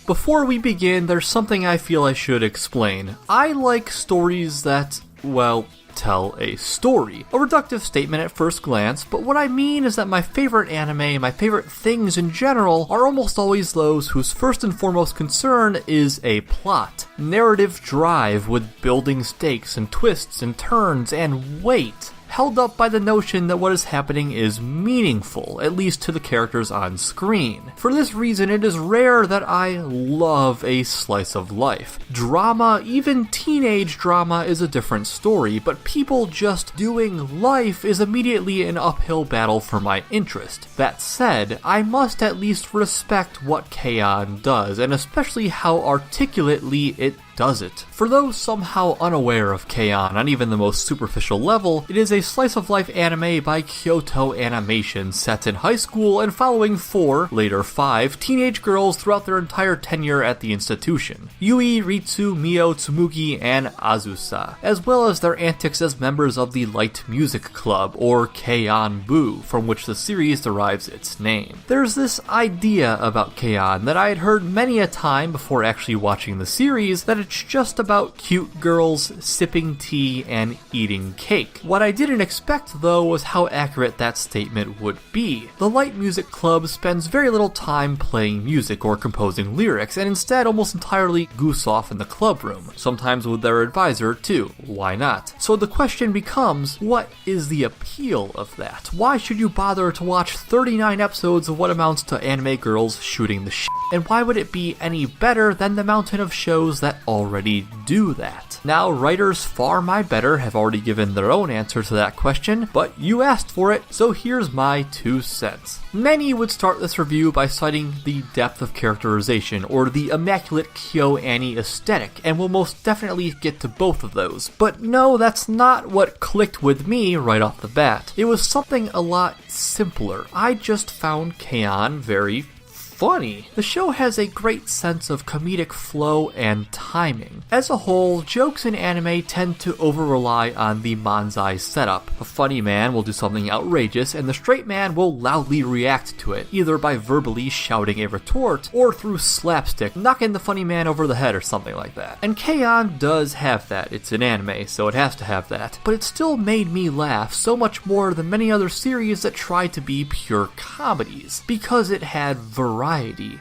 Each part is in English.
Before we begin, there's something I feel I should explain. I like stories that, well, tell a story. A reductive statement at first glance, but what I mean is that my favorite anime, my favorite things in general, are almost always those whose first and foremost concern is a plot. Narrative drive with building stakes and twists and turns and weight, held up by the notion that what is happening is meaningful, at least to the characters on screen. For this reason, it is rare that I love a slice of life. Drama, even teenage drama, is a different story, but people just doing life is immediately an uphill battle for my interest. That said, I must at least respect what Keion does, and especially how articulately it does it. For those somehow unaware of Keion on even the most superficial level, it is a slice-of-life anime by Kyoto Animation set in high school and following 4, later 5, teenage girls throughout their entire tenure at the institution. Yui, Ritsu, Mio, Tsumugi, and Azusa, as well as their antics as members of the Light Music Club, or KyoAni, from which the series derives its name. There's this idea about Keion that I had heard many a time before actually watching the series, that it's just about cute girls sipping tea and eating cake. What I didn't expect, though, was how accurate that statement would be. The Light Music Club spends very little time playing music or composing lyrics, and instead almost entirely goose off in the club room, sometimes with their advisor too. Why not? So the question becomes, what is the appeal of that? Why should you bother to watch 39 episodes of what amounts to anime girls shooting the shit? And why would it be any better than the mountain of shows that already do that? Now, writers far my better have already given their own answer to that question, but you asked for it, so here's my 2 cents. Many would start this review by citing the depth of characterization, or the immaculate KyoAni aesthetic, and we'll most definitely get to both of those. But no, that's not what clicked with me right off the bat. It was something a lot simpler. I just found Keion very funny. The show has a great sense of comedic flow and timing. As a whole, jokes in anime tend to over-rely on the manzai setup. A funny man will do something outrageous, and the straight man will loudly react to it, either by verbally shouting a retort, or through slapstick, knocking the funny man over the head or something like that. And Keion does have that. It's an anime, so it has to have that. But it still made me laugh so much more than many other series that try to be pure comedies, because it had variety.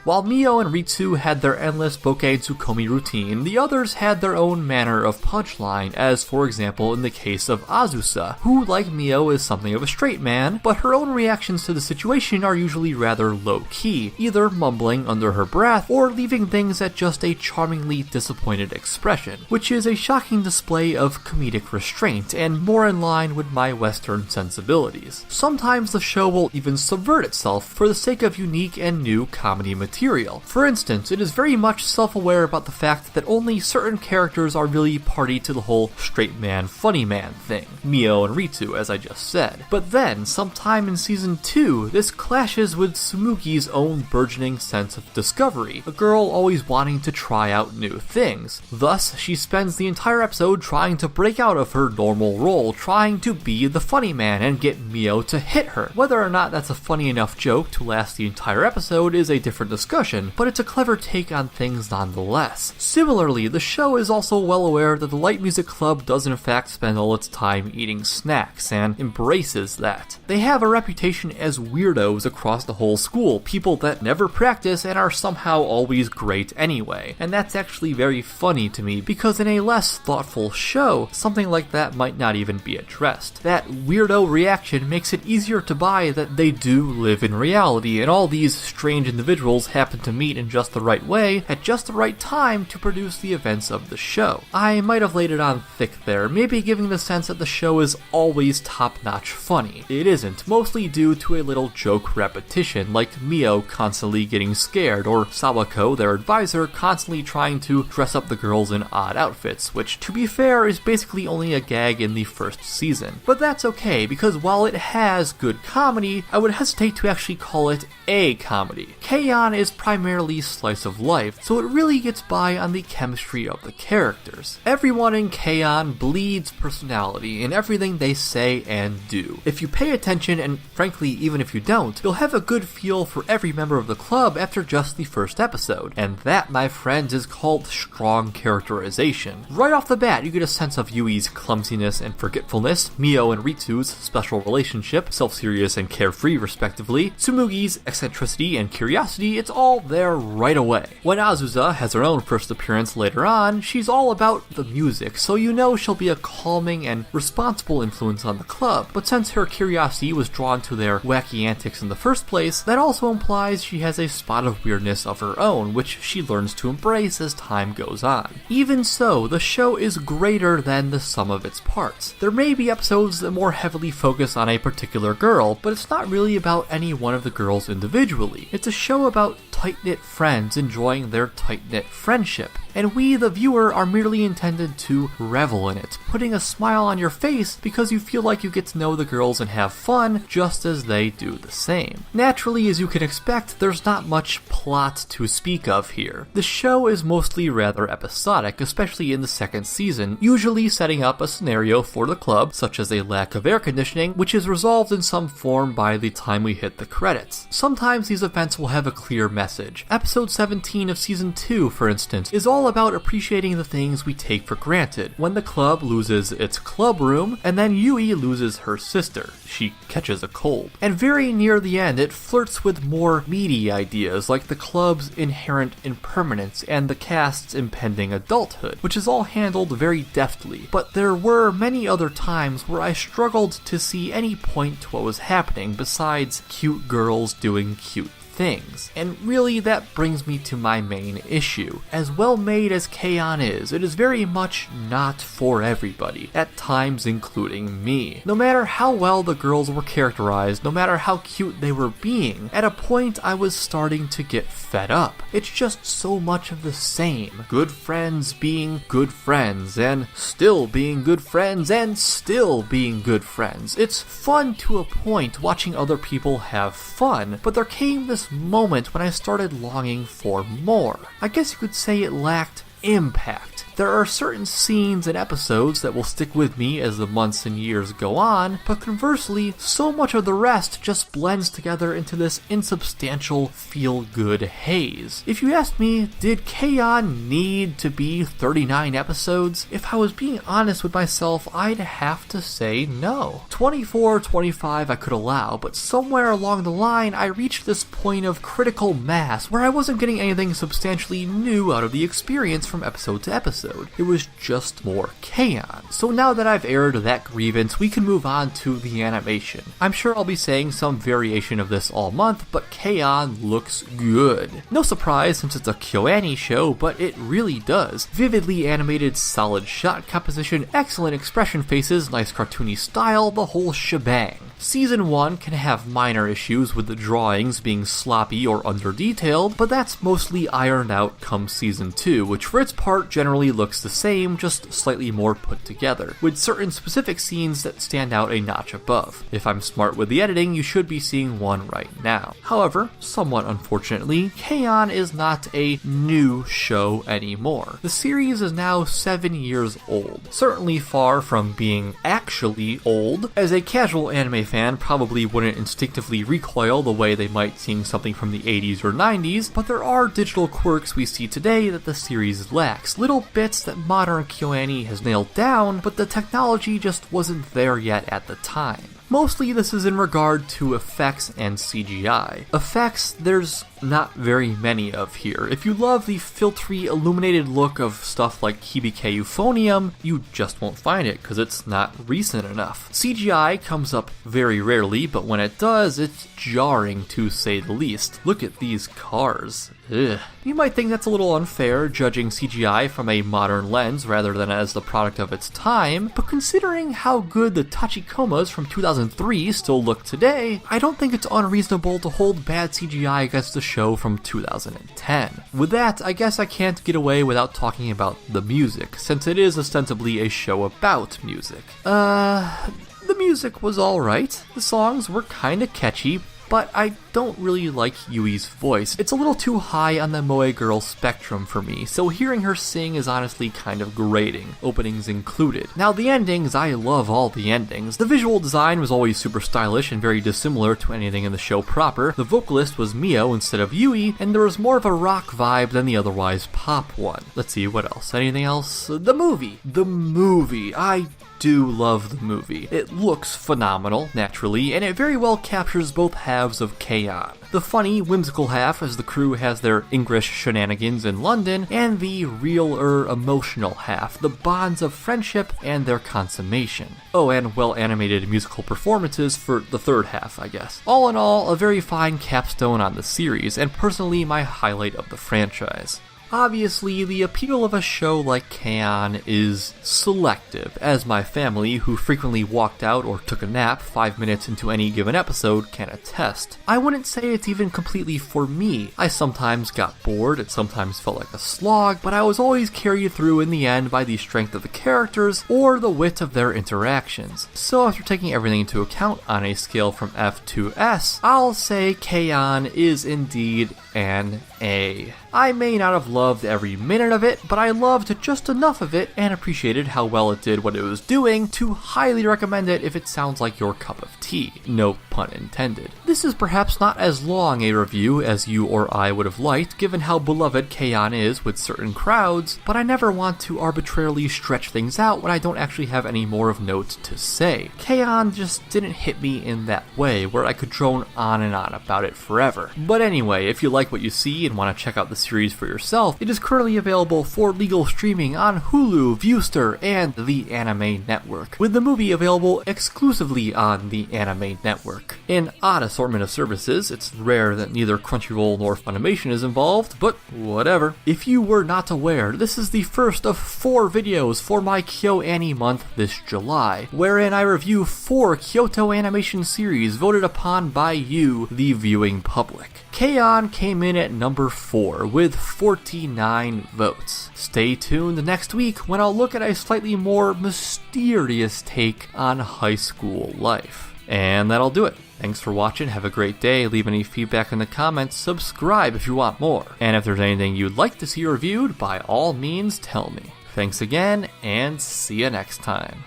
While Mio and Ritsu had their endless bokeh tsukomi routine, the others had their own manner of punchline, as for example in the case of Azusa, who like Mio is something of a straight man, but her own reactions to the situation are usually rather low-key, either mumbling under her breath or leaving things at just a charmingly disappointed expression, which is a shocking display of comedic restraint and more in line with my Western sensibilities. Sometimes the show will even subvert itself for the sake of unique and new comedy material. For instance, it is very much self-aware about the fact that only certain characters are really party to the whole straight man, funny man thing. Mio and Ritsu, as I just said. But then, sometime in season 2, this clashes with Tsumugi's own burgeoning sense of discovery, a girl always wanting to try out new things. Thus, she spends the entire episode trying to break out of her normal role, trying to be the funny man and get Mio to hit her. Whether or not that's a funny enough joke to last the entire episode is a different discussion, but it's a clever take on things nonetheless. Similarly, the show is also well aware that the Light Music Club does in fact spend all its time eating snacks, and embraces that. They have a reputation as weirdos across the whole school, people that never practice and are somehow always great anyway. And that's actually very funny to me, because in a less thoughtful show, something like that might not even be addressed. That weirdo reaction makes it easier to buy that they do live in reality, and all these strange individuals happen to meet in just the right way, at just the right time to produce the events of the show. I might have laid it on thick there, maybe giving the sense that the show is always top-notch funny. It isn't, mostly due to a little joke repetition, like Mio constantly getting scared, or Sawako, their advisor, constantly trying to dress up the girls in odd outfits, which, to be fair, is basically only a gag in the first season. But that's okay, because while it has good comedy, I would hesitate to actually call it a comedy. Keion is primarily slice of life, so it really gets by on the chemistry of the characters. Everyone in Keion bleeds personality in everything they say and do. If you pay attention, and frankly even if you don't, you'll have a good feel for every member of the club after just the first episode, and that, my friends, is called strong characterization. Right off the bat, you get a sense of Yui's clumsiness and forgetfulness, Mio and Ritsu's special relationship, self-serious and carefree respectively, Tsumugi's eccentricity and curiosity, it's all there right away. When Azusa has her own first appearance later on, she's all about the music, so you know she'll be a calming and responsible influence on the club, but since her curiosity was drawn to their wacky antics in the first place, that also implies she has a spot of weirdness of her own, which she learns to embrace as time goes on. Even so, the show is greater than the sum of its parts. There may be episodes that more heavily focus on a particular girl, but it's not really about any one of the girls individually. It's a show about tight-knit friends enjoying their tight-knit friendship, and we, the viewer, are merely intended to revel in it, putting a smile on your face because you feel like you get to know the girls and have fun just as they do the same. Naturally, as you can expect, there's not much plot to speak of here. The show is mostly rather episodic, especially in the second season, usually setting up a scenario for the club, such as a lack of air conditioning, which is resolved in some form by the time we hit the credits. Sometimes these events will have a clear message. Episode 17 of Season 2, for instance, is all about appreciating the things we take for granted. When the club loses its club room, and then Yui loses her sister. She catches a cold. And very near the end, it flirts with more meaty ideas, like the club's inherent impermanence and the cast's impending adulthood, which is all handled very deftly. But there were many other times where I struggled to see any point to what was happening besides cute girls doing cute things. And really, that brings me to my main issue. As well made as Keion is, it is very much not for everybody, at times including me. No matter how well the girls were characterized, no matter how cute they were being, at a point I was starting to get fed up. It's just so much of the same. Good friends being good friends, and still being good friends, and still being good friends. It's fun to a point watching other people have fun, but there came this moment when I started longing for more. I guess you could say it lacked impact. There are certain scenes and episodes that will stick with me as the months and years go on, but conversely, so much of the rest just blends together into this insubstantial, feel-good haze. If you asked me, did Keion need to be 39 episodes? If I was being honest with myself, I'd have to say no. 24 or 25 I could allow, but somewhere along the line, I reached this point of critical mass where I wasn't getting anything substantially new out of the experience from episode to episode. It was just more Keion. So now that I've aired that grievance, we can move on to the animation. I'm sure I'll be saying some variation of this all month, but Keion looks good. No surprise since it's a KyoAni show, but it really does. Vividly animated, solid shot composition, excellent expression faces, nice cartoony style, the whole shebang. Season 1 can have minor issues with the drawings being sloppy or under-detailed, but that's mostly ironed out come Season 2, which for its part generally looks the same, just slightly more put together, with certain specific scenes that stand out a notch above. If I'm smart with the editing, you should be seeing one right now. However, somewhat unfortunately, Keion is not a new show anymore. The series is now 7 years old, certainly far from being actually old. As a casual anime fan probably wouldn't instinctively recoil the way they might seeing something from the 80s or 90s, but there are digital quirks we see today that the series lacks, little bits that modern KyoAni has nailed down, but the technology just wasn't there yet at the time. Mostly this is in regard to effects and CGI. Effects, there's not very many of here. If you love the filtery, illuminated look of stuff like Hibike Euphonium, you just won't find it because it's not recent enough. CGI comes up very rarely, but when it does, it's jarring to say the least. Look at these cars. Ugh. You might think that's a little unfair, judging CGI from a modern lens rather than as the product of its time, but considering how good the Tachikomas from 2003 still look today, I don't think it's unreasonable to hold bad CGI against the show from 2010. With that, I guess I can't get away without talking about the music, since it is ostensibly a show about music. The music was alright. The songs were kinda catchy, but I don't really like Yui's voice. It's a little too high on the moe girl spectrum for me, so hearing her sing is honestly kind of grating, openings included. Now the endings, I love all the endings. The visual design was always super stylish and very dissimilar to anything in the show proper. The vocalist was Mio instead of Yui, and there was more of a rock vibe than the otherwise pop one. Let's see, what else? Anything else? The movie! I do love the movie. It looks phenomenal, naturally, and it very well captures both halves of Keion. The funny, whimsical half as the crew has their English shenanigans in London, and the realer, emotional half, the bonds of friendship and their consummation. Oh, and well-animated musical performances for the third half, I guess. All in all, a very fine capstone on the series, and personally my highlight of the franchise. Obviously, the appeal of a show like KyoAni is selective, as my family, who frequently walked out or took a nap 5 minutes into any given episode, can attest. I wouldn't say it's even completely for me. I sometimes got bored, it sometimes felt like a slog, but I was always carried through in the end by the strength of the characters or the wit of their interactions. So after taking everything into account on a scale from F to S, I'll say KyoAni is indeed an A. I may not have loved every minute of it, but I loved just enough of it and appreciated how well it did what it was doing to highly recommend it if it sounds like your cup of tea. No pun intended. This is perhaps not as long a review as you or I would have liked, given how beloved KyoAni is with certain crowds, but I never want to arbitrarily stretch things out when I don't actually have any more of note to say. KyoAni just didn't hit me in that way, where I could drone on and on about it forever. But anyway, if you like what you see and want to check out the series for yourself, it is currently available for legal streaming on Hulu, Viewster, and the Anime Network, with the movie available exclusively on the Anime Network. An odd assortment of services. It's rare that neither Crunchyroll nor Funimation is involved, but whatever. If you were not aware, this is the first of 4 videos for my KyoAni Month this July, wherein I review 4 Kyoto animation series voted upon by you, the viewing public. KyoAni came in at number 4 with 49 votes. Stay tuned next week when I'll look at a slightly more mysterious take on high school life. And that'll do it. Thanks for watching, have a great day, leave any feedback in the comments, subscribe if you want more. And if there's anything you'd like to see reviewed, by all means tell me. Thanks again, and see you next time.